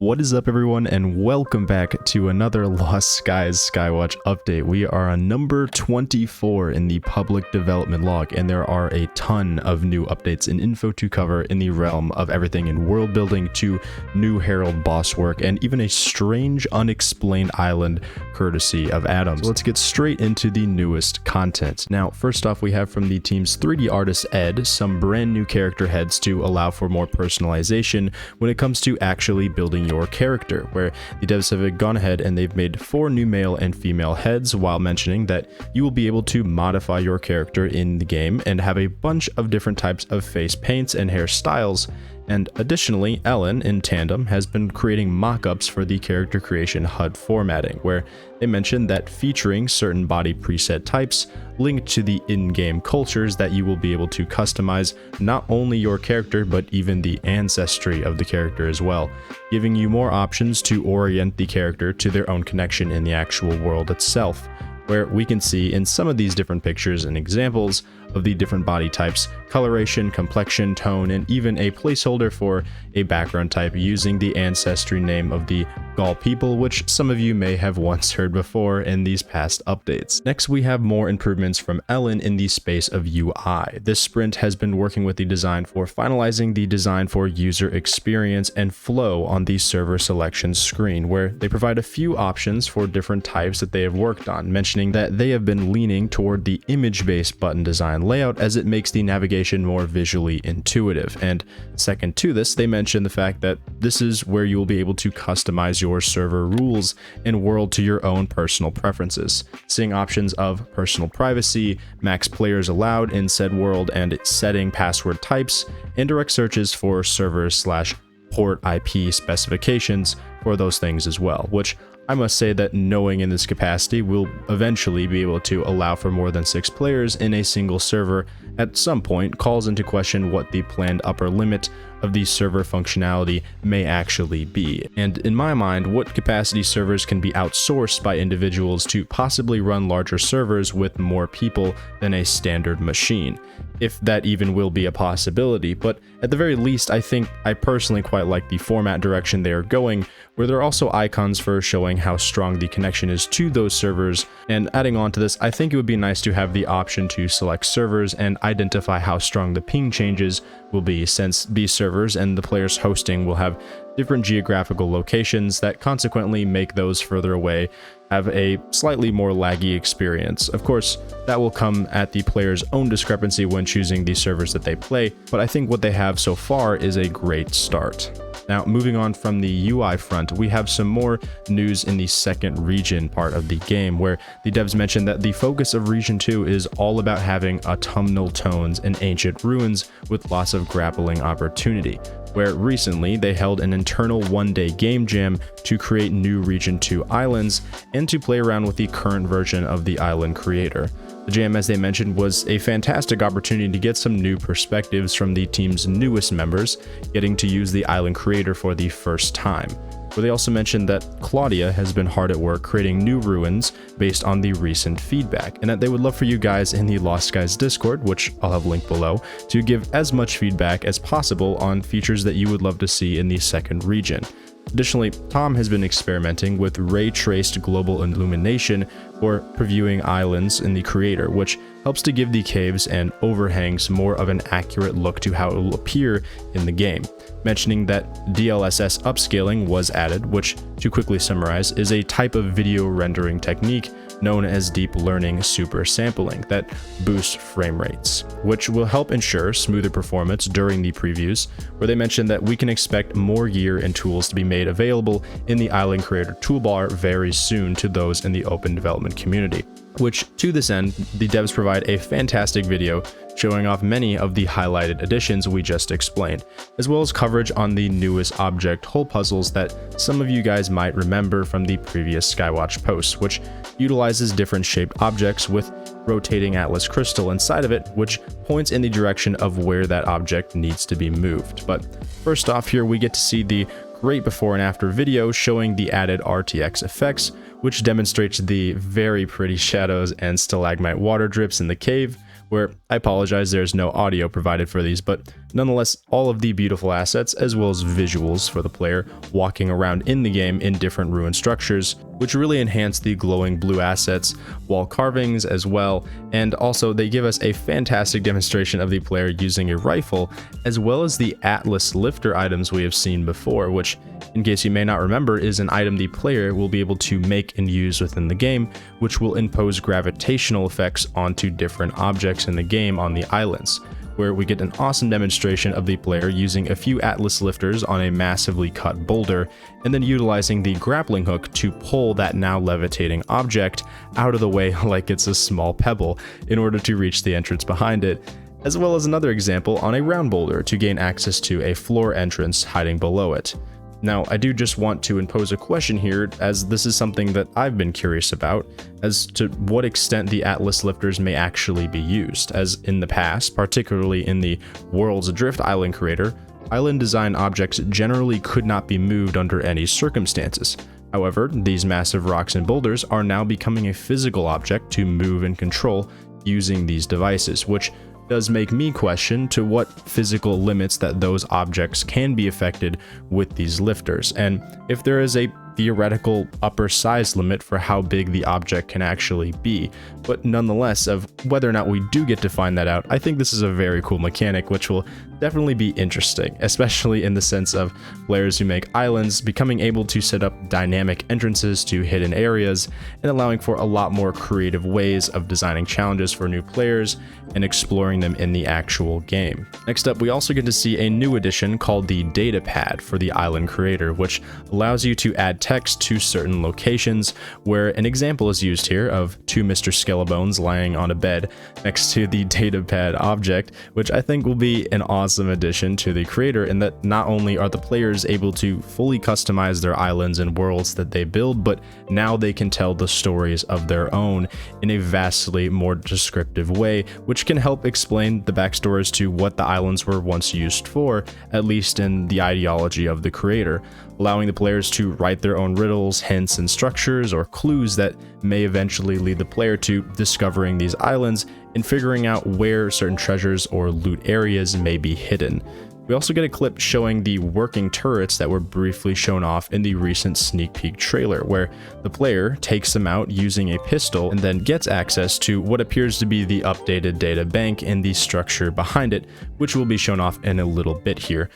What is up, everyone, and welcome back to another Lost Skies Skywatch update. We are on number 24 in the public development log, and there are a ton of new updates and info to cover in the realm of everything in world building to new Herald boss work, and even a strange unexplained island courtesy of Adam. So let's get straight into the newest content. Now, first off, we have from the team's 3D artist Ed some brand new character heads to allow for more personalization when it comes to actually building your character, where the devs have gone ahead and they've made 4 new male and female heads, while mentioning that you will be able to modify your character in the game and have a bunch of different types of face paints and hairstyles. And additionally, Ellen, in tandem, has been creating mock-ups for the character creation HUD formatting, where they mentioned that featuring certain body preset types linked to the in-game cultures that you will be able to customize not only your character, but even the ancestry of the character as well, giving you more options to orient the character to their own connection in the actual world itself, where we can see in some of these different pictures and examples of the different body types, coloration, complexion, tone, and even a placeholder for a background type using the ancestry name of the Gaul people, which some of you may have once heard before in these past updates. Next, we have more improvements from Ellen in the space of UI. This sprint has been working with the design for finalizing the design for user experience and flow on the server selection screen, where they provide a few options for different types that they have worked on, mentioning that they have been leaning toward the image-based button design layout as it makes the navigation more visually intuitive. And second to this, they mentioned the fact that this is where you will be able to customize your server rules and world to your own personal preferences, seeing options of personal privacy, max players allowed in said world, and setting password types, and direct searches for servers/port IP specifications for those things as well, which I must say that knowing in this capacity will eventually be able to allow for more than 6 players in a single server at some point calls into question what the planned upper limit of the server functionality may actually be. And in my mind, what capacity servers can be outsourced by individuals to possibly run larger servers with more people than a standard machine, if that even will be a possibility. But at the very least, I think I personally quite like the format direction they are going, where there are also icons for showing how strong the connection is to those servers. And adding on to this, I think it would be nice to have the option to select servers and identify how strong the ping changes will be, since these servers and the players hosting will have different geographical locations that consequently make those further away have a slightly more laggy experience. Of course, that will come at the player's own discrepancy when choosing the servers that they play, but I think what they have so far is a great start. Now, moving on from the UI front, we have some more news in the second region part of the game, where the devs mentioned that the focus of Region 2 is all about having autumnal tones and ancient ruins with lots of grappling opportunity, where recently they held an internal one-day game jam to create new Region 2 islands and to play around with the current version of the island creator. The jam, as they mentioned, was a fantastic opportunity to get some new perspectives from the team's newest members, getting to use the island creator for the first time. Where they also mentioned that Claudia has been hard at work creating new ruins based on the recent feedback, and that they would love for you guys in the Lost Skies Discord, which I'll have linked below, to give as much feedback as possible on features that you would love to see in the second region. Additionally, Tom has been experimenting with ray-traced global illumination for previewing islands in the creator, which helps to give the caves and overhangs more of an accurate look to how it will appear in the game, mentioning that DLSS upscaling was added, which, to quickly summarize, is a type of video rendering technique known as deep learning super sampling that boosts frame rates, which will help ensure smoother performance during the previews, where they mentioned that we can expect more gear and tools to be made available in the Island Creator toolbar very soon to those in the open development community. Which, to this end, the devs provide a fantastic video showing off many of the highlighted additions we just explained, as well as coverage on the newest object hole puzzles that some of you guys might remember from the previous Skywatch posts, which utilizes different shaped objects with rotating Atlas crystal inside of it, which points in the direction of where that object needs to be moved. But first off, here we get to see the great before and after video showing the added RTX effects, which demonstrates the very pretty shadows and stalagmite water drips in the cave, where I apologize there's no audio provided for these, but Nonetheless, all of the beautiful assets, as well as visuals for the player walking around in the game in different ruined structures, which really enhance the glowing blue assets, wall carvings as well, and also they give us a fantastic demonstration of the player using a rifle, as well as the Atlas lifter items we have seen before, which, in case you may not remember, is an item the player will be able to make and use within the game, which will impose gravitational effects onto different objects in the game on the islands, where we get an awesome demonstration of the player using a few Atlas lifters on a massively cut boulder, and then utilizing the grappling hook to pull that now levitating object out of the way like it's a small pebble in order to reach the entrance behind it, as well as another example on a round boulder to gain access to a floor entrance hiding below it. Now, I do just want to impose a question here, as this is something that I've been curious about, as to what extent the Atlas lifters may actually be used, as in the past, particularly in the World's Adrift island creator, island design objects generally could not be moved under any circumstances. However, these massive rocks and boulders are now becoming a physical object to move and control using these devices, which does make me question to what physical limits that those objects can be affected with these lifters, and if there is a theoretical upper size limit for how big the object can actually be. But nonetheless, of whether or not we do get to find that out, I think this is a very cool mechanic which will definitely be interesting, especially in the sense of players who make islands becoming able to set up dynamic entrances to hidden areas and allowing for a lot more creative ways of designing challenges for new players and exploring them in the actual game. Next up, we also get to see a new addition called the data pad for the island creator, which allows you to add text to certain locations, where an example is used here of two Mr. Skellebones lying on a bed next to the data pad object, which I think will be an awesome addition to the creator, in that not only are the players able to fully customize their islands and worlds that they build, but now they can tell the stories of their own in a vastly more descriptive way, which can help explain the backstories to what the islands were once used for, at least in the ideology of the creator, allowing the players to write their own riddles, hints, and structures or clues that may eventually lead the player to discovering these islands and figuring out where certain treasures or loot areas may be hidden. We also get a clip showing the working turrets that were briefly shown off in the recent sneak peek trailer, where the player takes them out using a pistol and then gets access to what appears to be the updated data bank and the structure behind it, which will be shown off in a little bit here.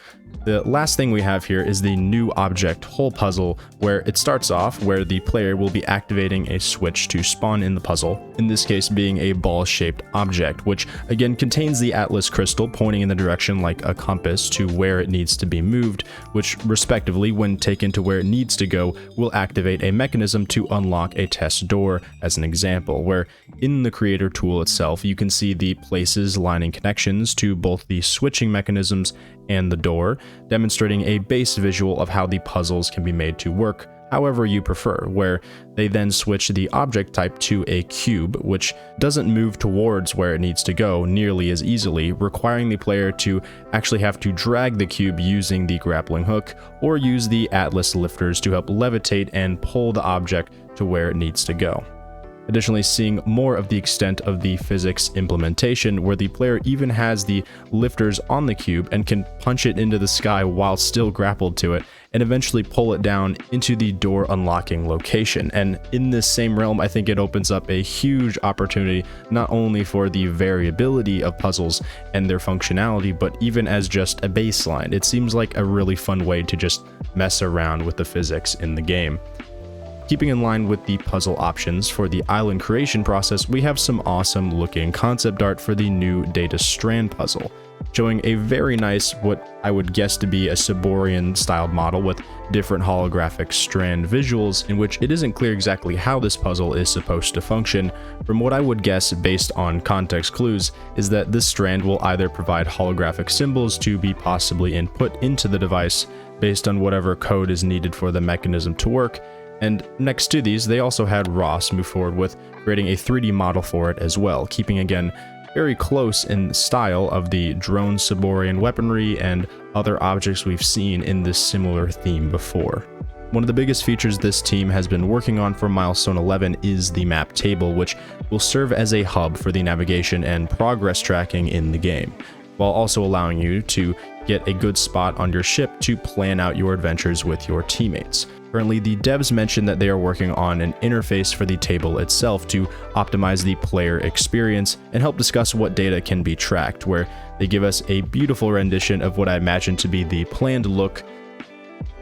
The last thing we have here is the new object hole puzzle, where it starts off where the player will be activating a switch to spawn in the puzzle, in this case being a ball-shaped object, which again contains the Atlas crystal pointing in the direction like a compass to where it needs to be moved, which respectively, when taken to where it needs to go, will activate a mechanism to unlock a test door, as an example, where in the creator tool itself you can see the places lining connections to both the switching mechanisms and the door, demonstrating a base visual of how the puzzles can be made to work however you prefer, where they then switch the object type to a cube, which doesn't move towards where it needs to go nearly as easily, requiring the player to actually have to drag the cube using the grappling hook, or use the Atlas lifters to help levitate and pull the object to where it needs to go. Additionally, seeing more of the extent of the physics implementation, where the player even has the lifters on the cube and can punch it into the sky while still grappled to it, and eventually pull it down into the door unlocking location. And in this same realm, I think it opens up a huge opportunity, not only for the variability of puzzles and their functionality, but even as just a baseline. It seems like a really fun way to just mess around with the physics in the game. Keeping in line with the puzzle options for the island creation process, we have some awesome looking concept art for the new Data Strand puzzle, showing a very nice, what I would guess to be a Cyborian styled model with different holographic strand visuals, in which it isn't clear exactly how this puzzle is supposed to function. From what I would guess based on context clues is that this strand will either provide holographic symbols to be possibly input into the device based on whatever code is needed for the mechanism to work. And next to these, they also had Ross move forward with creating a 3D model for it as well, keeping again very close in style of the drone Cyborian weaponry and other objects we've seen in this similar theme before. One of the biggest features this team has been working on for Milestone 11 is the map table, which will serve as a hub for the navigation and progress tracking in the game. while also allowing you to get a good spot on your ship to plan out your adventures with your teammates. Currently, the devs mentioned that they are working on an interface for the table itself to optimize the player experience and help discuss what data can be tracked, where they give us a beautiful rendition of what I imagine to be the planned look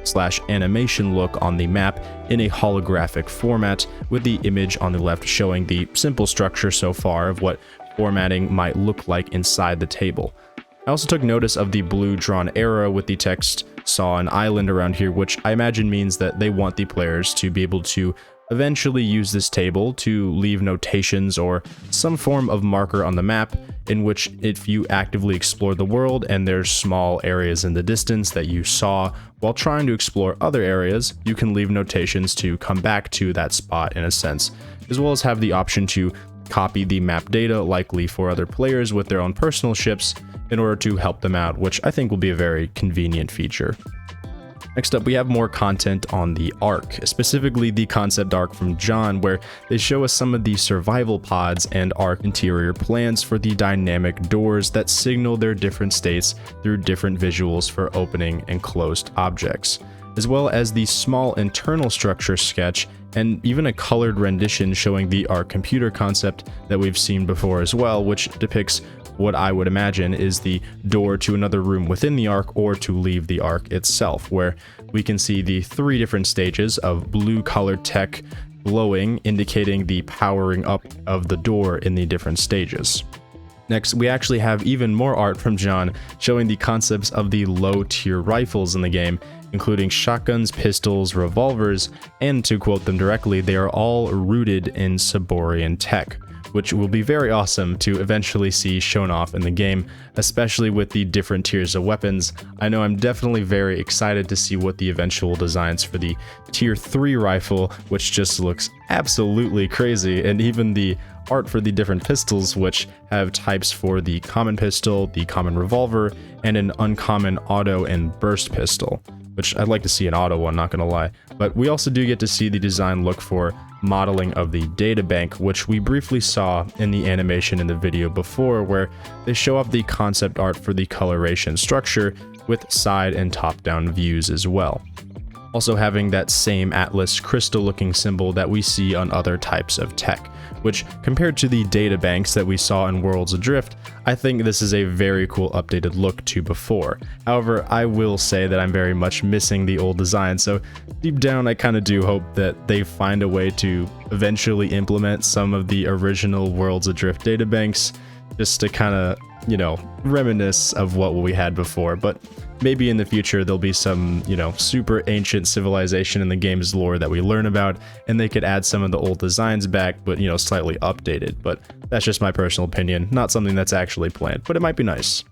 / animation look on the map in a holographic format, with the image on the left showing the simple structure so far of what formatting might look like inside the table. I also took notice of the blue drawn arrow with the text "saw an island" around here, which I imagine means that they want the players to be able to eventually use this table to leave notations or some form of marker on the map, in which if you actively explore the world and there's small areas in the distance that you saw while trying to explore other areas, you can leave notations to come back to that spot in a sense, as well as have the option to copy the map data, likely for other players with their own personal ships, in order to help them out, which I think will be a very convenient feature. Next up, we have more content on the Ark, specifically the concept art from John, where they show us some of the survival pods and Ark interior plans for the dynamic doors that signal their different states through different visuals for opening and closed objects, as well as the small internal structure sketch and even a colored rendition showing the Ark computer concept that we've seen before as well, which depicts what I would imagine is the door to another room within the Ark or to leave the Ark itself, where we can see the 3 different stages of blue colored tech glowing, indicating the powering up of the door in the different stages. Next, we actually have even more art from John showing the concepts of the low tier rifles in the game, including shotguns, pistols, revolvers, and to quote them directly, they are all rooted in Saborian tech, which will be very awesome to eventually see shown off in the game, especially with the different tiers of weapons. I know I'm definitely very excited to see what the eventual designs for the tier 3 rifle, which just looks absolutely crazy, and even the art for the different pistols, which have types for the common pistol, the common revolver, and an uncommon auto and burst pistol, which I'd like to see an auto one, not gonna lie. But we also do get to see the design look for modeling of the databank, which we briefly saw in the animation in the video before, where they show off the concept art for the coloration structure with side and top-down views as well. Also having that same Atlas crystal looking symbol that we see on other types of tech, which compared to the databanks that we saw in Worlds Adrift, I think this is a very cool updated look to before. However, I will say that I'm very much missing the old design, so deep down I kind of do hope that they find a way to eventually implement some of the original Worlds Adrift databanks, just to kind of, you know, reminisce of what we had before. But maybe in the future there'll be some, you know, super ancient civilization in the game's lore that we learn about, and they could add some of the old designs back, but, you know, slightly updated. But that's just my personal opinion, not something that's actually planned, but it might be nice.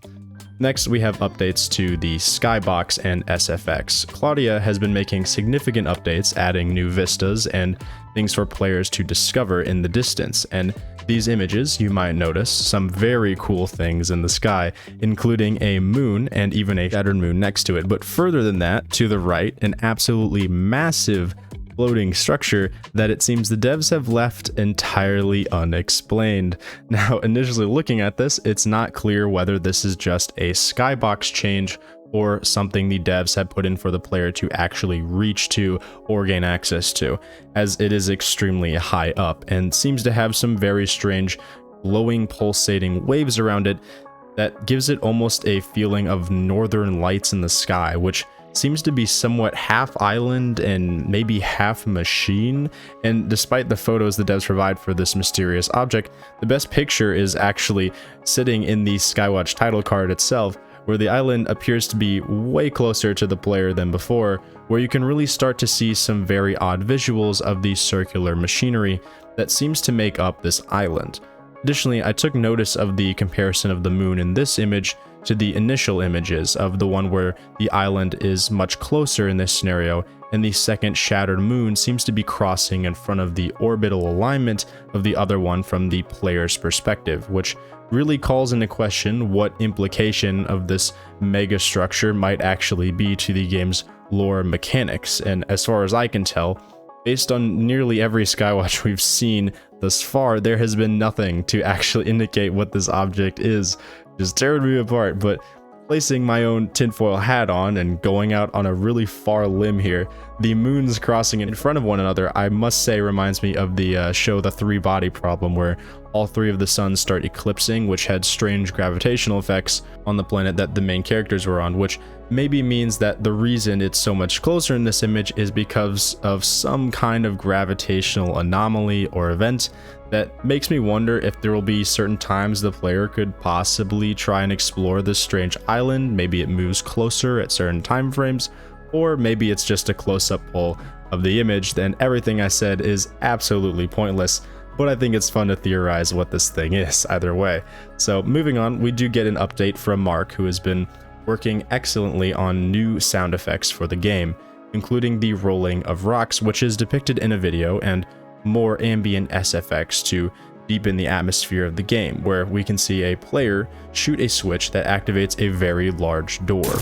Next, we have updates to the Skybox and SFX. Claudia has been making significant updates, adding new vistas and things for players to discover in the distance, and these images, you might notice some very cool things in the sky, including a moon and even a shattered moon next to it. But further than that, to the right, an absolutely massive floating structure that it seems the devs have left entirely unexplained. Now, initially looking at this, it's not clear whether this is just a skybox change or something the devs have put in for the player to actually reach to or gain access to, as it is extremely high up and seems to have some very strange glowing pulsating waves around it that gives it almost a feeling of northern lights in the sky, which seems to be somewhat half island and maybe half machine. And despite the photos the devs provide for this mysterious object, the best picture is actually sitting in the Skywatch title card itself, where the island appears to be way closer to the player than before, where you can really start to see some very odd visuals of the circular machinery that seems to make up this island. Additionally, I took notice of the comparison of the moon in this image to the initial images of the one where the island is much closer in this scenario, and the second shattered moon seems to be crossing in front of the orbital alignment of the other one from the player's perspective, which really calls into question what implication of this mega structure might actually be to the game's lore mechanics. And as far as I can tell, based on nearly every Skywatch we've seen thus far, there has been nothing to actually indicate what this object is, just tearing me apart. But placing my own tinfoil hat on and going out on a really far limb here, the moons crossing in front of one another, I must say reminds me of the show The Three Body Problem, where all three of the suns start eclipsing, which had strange gravitational effects on the planet that the main characters were on, which maybe means that the reason it's so much closer in this image is because of some kind of gravitational anomaly or event that makes me wonder if there will be certain times the player could possibly try and explore this strange island. Maybe it moves closer at certain time frames, or maybe it's just a close-up pull of the image. Then everything I said is absolutely pointless, but I think it's fun to theorize what this thing is either way. So moving on, we do get an update from Mark, who has been working excellently on new sound effects for the game, including the rolling of rocks, which is depicted in a video, and more ambient SFX to deepen the atmosphere of the game, where we can see a player shoot a switch that activates a very large door.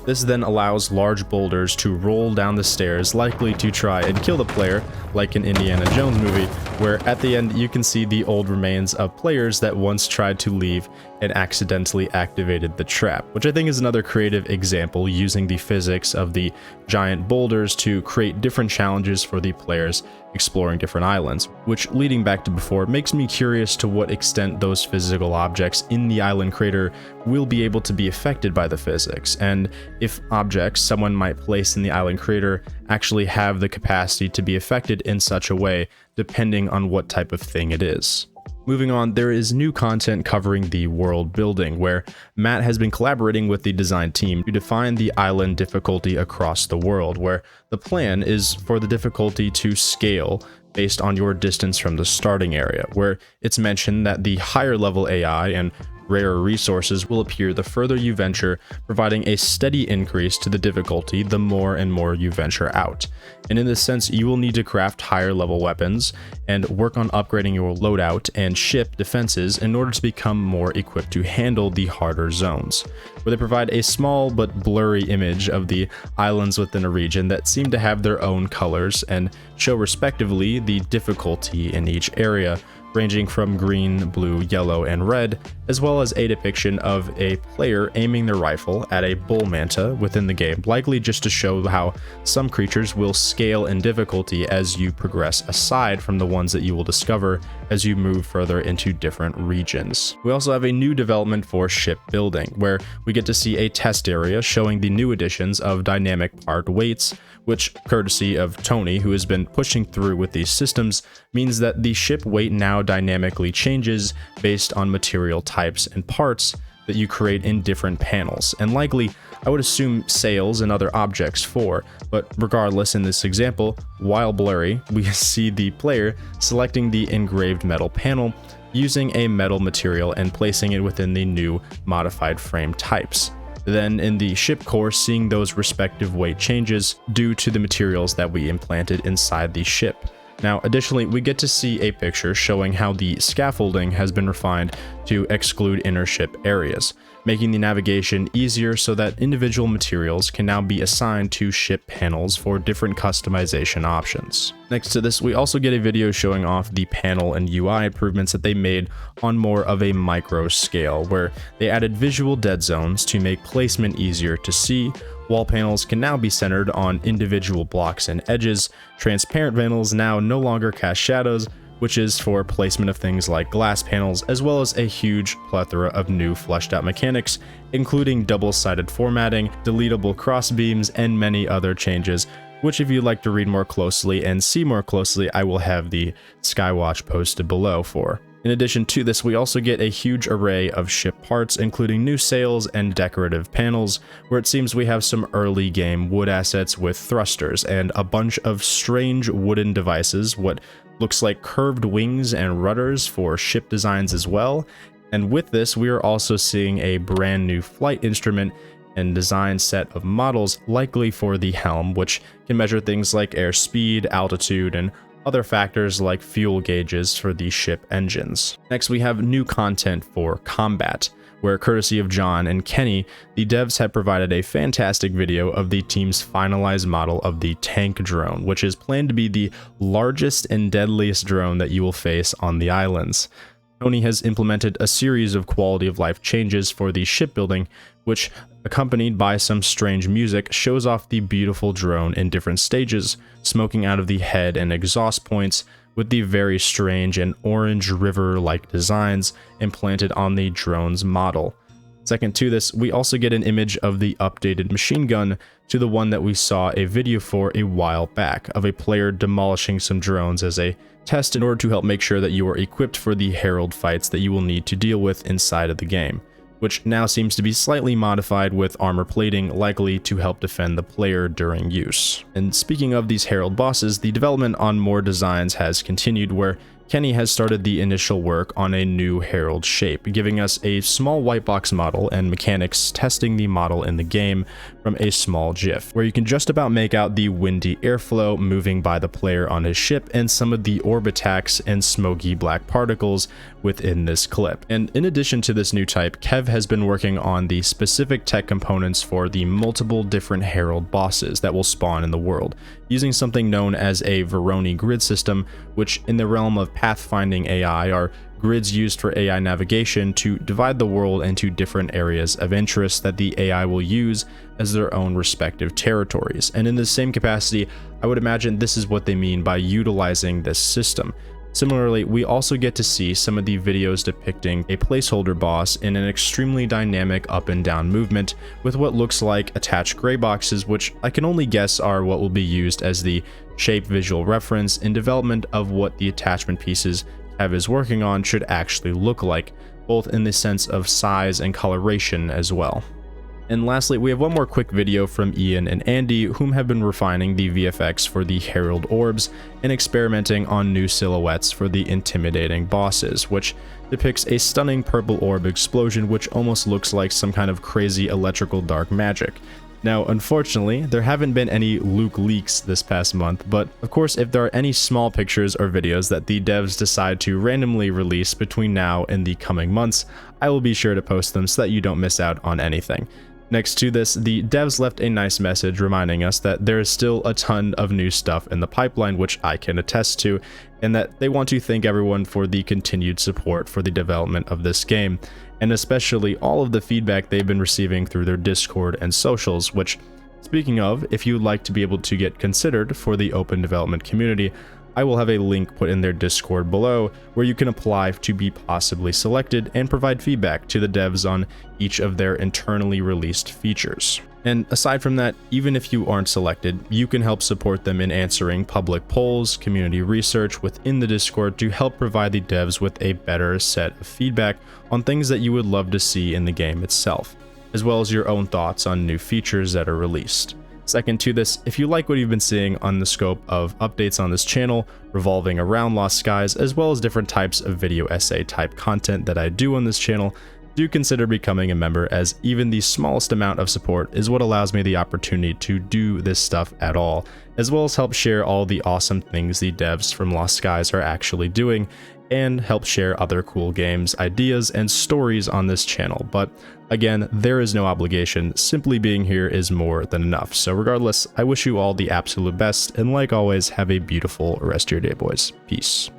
This then allows large boulders to roll down the stairs, likely to try and kill the player, like an Indiana Jones movie, where at the end you can see the old remains of players that once tried to leave and accidentally activated the trap, which I think is another creative example using the physics of the giant boulders to create different challenges for the players exploring different islands, which, leading back to before, makes me curious to what extent those physical objects in the island crater will be able to be affected by the physics, and if objects someone might place in the island crater actually have the capacity to be affected in such a way, depending on what type of thing it is. Moving on, there is new content covering the world building, where Matt has been collaborating with the design team to define the island difficulty across the world, where the plan is for the difficulty to scale based on your distance from the starting area, where it's mentioned that the higher level AI and rarer resources will appear the further you venture, providing a steady increase to the difficulty the more and more you venture out. And in this sense, you will need to craft higher level weapons and work on upgrading your loadout and ship defenses in order to become more equipped to handle the harder zones, where they provide a small but blurry image of the islands within a region that seem to have their own colors and show respectively the difficulty in each area, ranging from green, blue, yellow, and red, as well as a depiction of a player aiming their rifle at a bull manta within the game, likely just to show how some creatures will scale in difficulty as you progress, aside from the ones that you will discover as you move further into different regions. We also have a new development for ship building, where we get to see a test area showing the new additions of dynamic part weights, which, courtesy of Tony, who has been pushing through with these systems, means that the ship weight now dynamically changes based on material types and parts that you create in different panels, and likely, I would assume, sails and other objects for, but regardless, in this example, while blurry, we see the player selecting the engraved metal panel, using a metal material and placing it within the new modified frame types. Then in the ship core, seeing those respective weight changes due to the materials that we implanted inside the ship. Now, additionally, we get to see a picture showing how the scaffolding has been refined to exclude inner ship areas, making the navigation easier so that individual materials can now be assigned to ship panels for different customization options. Next to this, we also get a video showing off the panel and UI improvements that they made on more of a micro scale, where they added visual dead zones to make placement easier to see. Wall panels can now be centered on individual blocks and edges. Transparent panels now no longer cast shadows, which is for placement of things like glass panels, as well as a huge plethora of new fleshed out mechanics, including double-sided formatting, deletable crossbeams, and many other changes, which if you'd like to read more closely and see more closely, I will have the Skywatch posted below for. In addition to this, we also get a huge array of ship parts, including new sails and decorative panels, where it seems we have some early game wood assets with thrusters and a bunch of strange wooden devices, what looks like curved wings and rudders for ship designs as well. And with this, we are also seeing a brand new flight instrument and design set of models, likely for the helm, which can measure things like airspeed, altitude, and other factors like fuel gauges for the ship engines. Next, we have new content for combat, where courtesy of John and Kenny, the devs have provided a fantastic video of the team's finalized model of the tank drone, which is planned to be the largest and deadliest drone that you will face on the islands. Tony has implemented a series of quality of life changes for the shipbuilding, which, accompanied by some strange music, shows off the beautiful drone in different stages, smoking out of the head and exhaust points, with the very strange and orange river-like designs implanted on the drone's model. Second to this, we also get an image of the updated machine gun to the one that we saw a video for a while back, of a player demolishing some drones as a test in order to help make sure that you are equipped for the Herald fights that you will need to deal with inside of the game, which now seems to be slightly modified with armor plating, likely to help defend the player during use. And speaking of these Herald bosses, the development on more designs has continued, where Kenny has started the initial work on a new Herald shape, giving us a small white box model and mechanics testing the model in the game from a small GIF, where you can just about make out the windy airflow moving by the player on his ship and some of the orb attacks and smoky black particles within this clip. And in addition to this new type, Kev has been working on the specific tech components for the multiple different Herald bosses that will spawn in the world, using something known as a Veroni grid system, which in the realm of pathfinding AI are grids used for AI navigation to divide the world into different areas of interest that the AI will use as their own respective territories. And in the same capacity, I would imagine this is what they mean by utilizing this system. Similarly, we also get to see some of the videos depicting a placeholder boss in an extremely dynamic up and down movement with what looks like attached gray boxes, which I can only guess are what will be used as the shape visual reference in development of what the attachment pieces Kev is working on should actually look like, both in the sense of size and coloration as well. And lastly, we have one more quick video from Ian and Andy, whom have been refining the VFX for the Herald orbs and experimenting on new silhouettes for the intimidating bosses, which depicts a stunning purple orb explosion which almost looks like some kind of crazy electrical dark magic. Now, unfortunately, there haven't been any Luke leaks this past month, but of course, if there are any small pictures or videos that the devs decide to randomly release between now and the coming months, I will be sure to post them so that you don't miss out on anything. Next to this, the devs left a nice message reminding us that there is still a ton of new stuff in the pipeline, which I can attest to, and that they want to thank everyone for the continued support for the development of this game, and especially all of the feedback they've been receiving through their Discord and socials, which, speaking of, if you'd like to be able to get considered for the open development community, I will have a link put in their Discord below where you can apply to be possibly selected and provide feedback to the devs on each of their internally released features. And aside from that, even if you aren't selected, you can help support them in answering public polls, community research within the Discord to help provide the devs with a better set of feedback on things that you would love to see in the game itself, as well as your own thoughts on new features that are released. Second to this, if you like what you've been seeing on the scope of updates on this channel revolving around Lost Skies, as well as different types of video essay type content that I do on this channel, do consider becoming a member, as even the smallest amount of support is what allows me the opportunity to do this stuff at all, as well as help share all the awesome things the devs from Lost Skies are actually doing, and help share other cool games, ideas, and stories on this channel. But again, there is no obligation, simply being here is more than enough. So regardless, I wish you all the absolute best, and like always, have a beautiful rest of your day, boys. Peace.